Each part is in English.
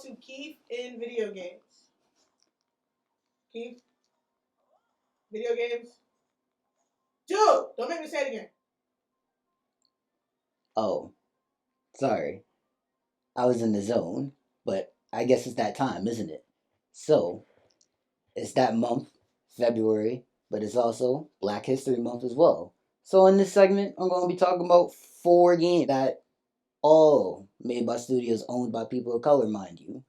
to Keith in video games? Keith? Video games? Dude! Don't make me say it again. Oh, sorry. I was in the zone, but I guess it's that time, isn't it? So, it's that month, February, but it's also Black History Month as well. So, in this segment, I'm going to be talking about 4 games that all made by studios owned by people of color, mind you.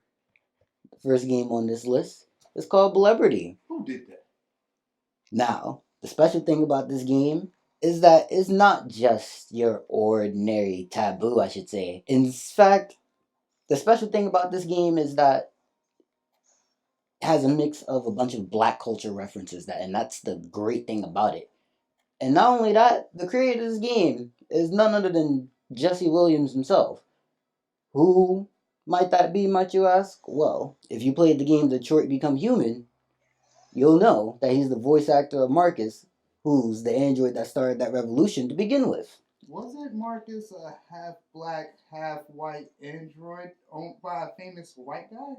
The first game on this list is called Celebrity. Who did that? Now, the special thing about this game is that it's not just your ordinary taboo, I should say. In fact, the special thing about this game is that it has a mix of a bunch of black culture references, and that's the great thing about it. And not only that, the creator of this game is none other than Jesse Williams himself. Who might that be, might you ask? Well, if you played the game Detroit Become Human, you'll know that he's the voice actor of Marcus, who's the android that started that revolution to begin with. Wasn't Marcus a half black, half white android owned by a famous white guy?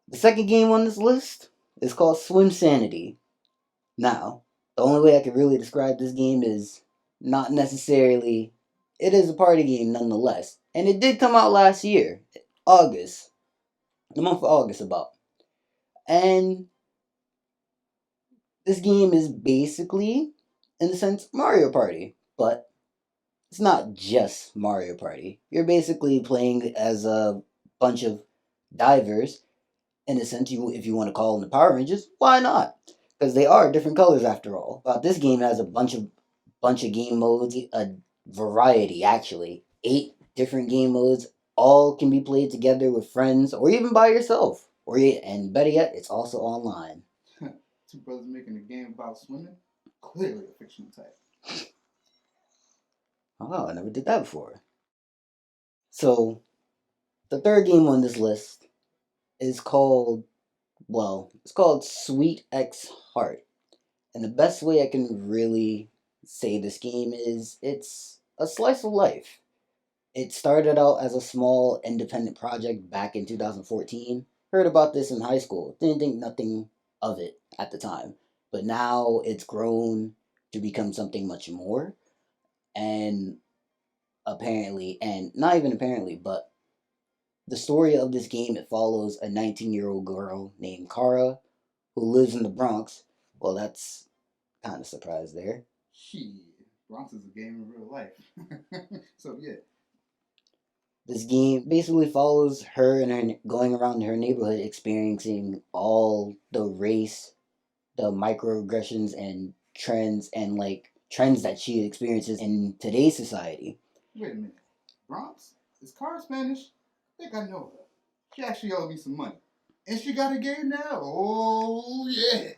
The second game on this list is called Swim Sanity. Now, the only way I can really describe this game is not necessarily. It is a party game nonetheless. And it did come out last year, August. The month of August about. And this game is basically, in a sense, Mario Party. But it's not just Mario Party. You're basically playing as a bunch of divers. In a sense, if you want to call them the Power Rangers, why not? Because they are different colors after all. But this game has a bunch of game modes, a variety actually. 8 different game modes. All can be played together with friends or even by yourself. And better yet, it's also online. 2 brothers making a game about swimming? Clearly a fictional type. Oh, I never did that before. So, the third game on this list is called Sweet X Heart. And the best way I can really say this game is it's a slice of life. It started out as a small independent project back in 2014. Heard about this in high school. Didn't think nothing of it at the time. But now it's grown to become something much more. And apparently, and not even apparently, but the story of this game, it follows a 19-year-old girl named Kara who lives in the Bronx. Well, that's kind of surprised there. Shit, Bronx is a game in real life. So, yeah. This game basically follows her and her going around her neighborhood experiencing all the race, the microaggressions and trends that she experiences in today's society. Wait a minute. Bronx? Is Kara Spanish? I think I know her. She actually owed me some money. And she got a game now. Oh, yeah.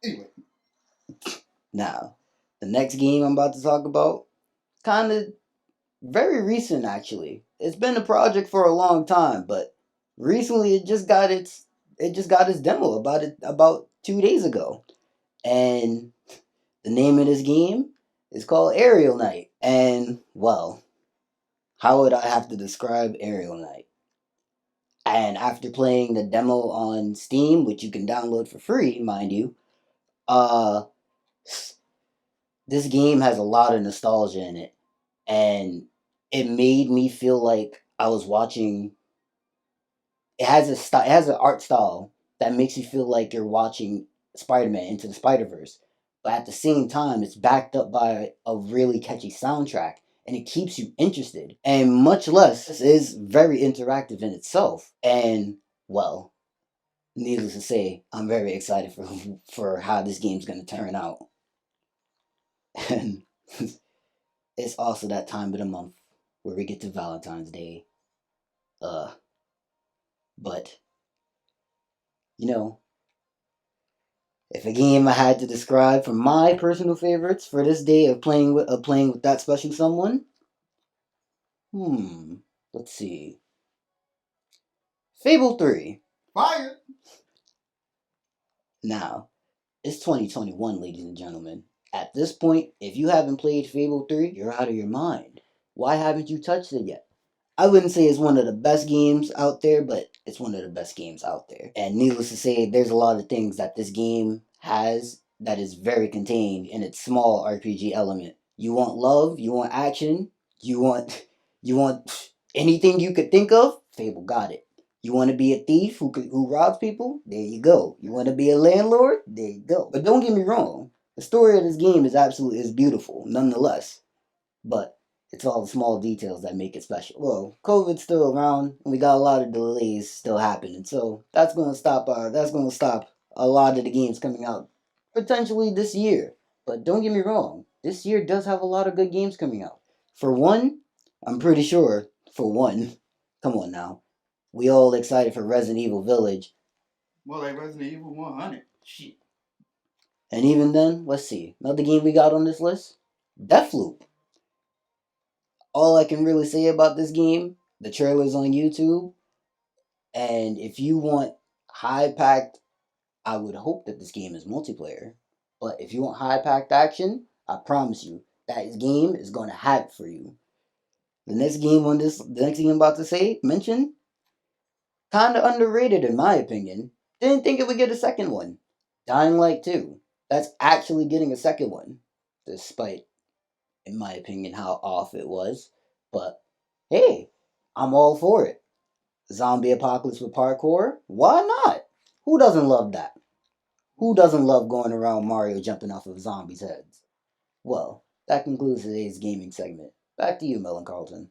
Anyway. Now, the next game I'm about to talk about, kind of very recent actually. It's been a project for a long time, but recently it just got its demo about 2 days ago. And the name of this game is called Aerial Knight. And well, how would I have to describe Aerial Knight? And after playing the demo on Steam, which you can download for free, mind you, this game has a lot of nostalgia in it. And it made me feel like I was watching. It has an art style that makes you feel like you're watching Spider-Man Into the Spider-Verse, but at the same time, it's backed up by a really catchy soundtrack, and it keeps you interested. And much less, this is very interactive in itself. And well, needless to say, I'm very excited for how this game's gonna turn out. And it's also that time of the month where we get to Valentine's Day. But if a game I had to describe for my personal favorites for this day of playing with that special someone, let's see. Fable 3. Fire! Now, it's 2021, ladies and gentlemen. At this point, if you haven't played Fable 3, you're out of your mind. Why haven't you touched it yet? I wouldn't say it's one of the best games out there, but it's one of the best games out there. And needless to say, there's a lot of things that this game has that is very contained in its small RPG element. You want love, you want action, you want anything you could think of, Fable got it. You want to be a thief who robs people? There you go. You want to be a landlord? There you go. But don't get me wrong, the story of this game is beautiful, nonetheless. But it's all the small details that make it special. Well, COVID's still around, and we got a lot of delays still happening, so that's gonna stop a lot of the games coming out potentially this year. But don't get me wrong, this year does have a lot of good games coming out. For one, I'm pretty sure. For one, come on now, we all excited for Resident Evil Village, More like Resident Evil 100. Shit. and even then, let's see, another game we got on this list, Deathloop. All I can really say about this game, the trailer's on YouTube, and if you want high packed, I would hope that this game is multiplayer. But if you want high packed action, I promise you that game is going to have it for you. The next game I'm about to mention, kind of underrated in my opinion. Didn't think it would get a second one. Dying Light 2. That's actually getting a second one, despite, in my opinion, how off it was. But hey, I'm all for it. Zombie apocalypse with parkour? Why not? Who doesn't love that? Who doesn't love going around Mario jumping off of zombies' heads? Well, that concludes today's gaming segment. Back to you, Melon Carlton.